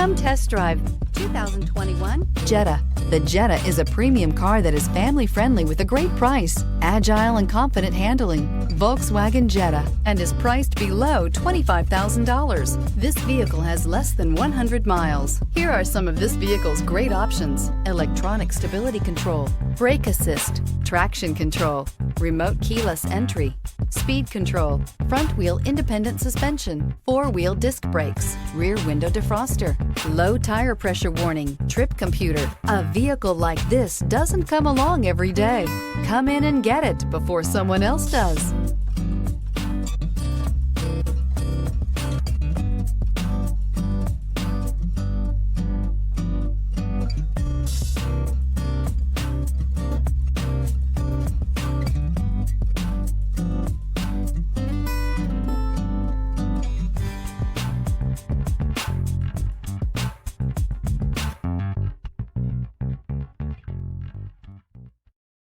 Come test drive 2021 Jetta. The Jetta is a premium car that is family-friendly with a great price, agile and confident handling. Volkswagen Jetta, and is priced below $25,000. This vehicle has less than 100 miles. Here are some of this vehicle's great options: electronic stability control, brake assist, traction control, remote keyless entry, speed control, front wheel independent suspension, four-wheel disc brakes, rear window defroster, low tire pressure warning, trip computer. A vehicle like this doesn't come along every day. Come in and get it before someone else does.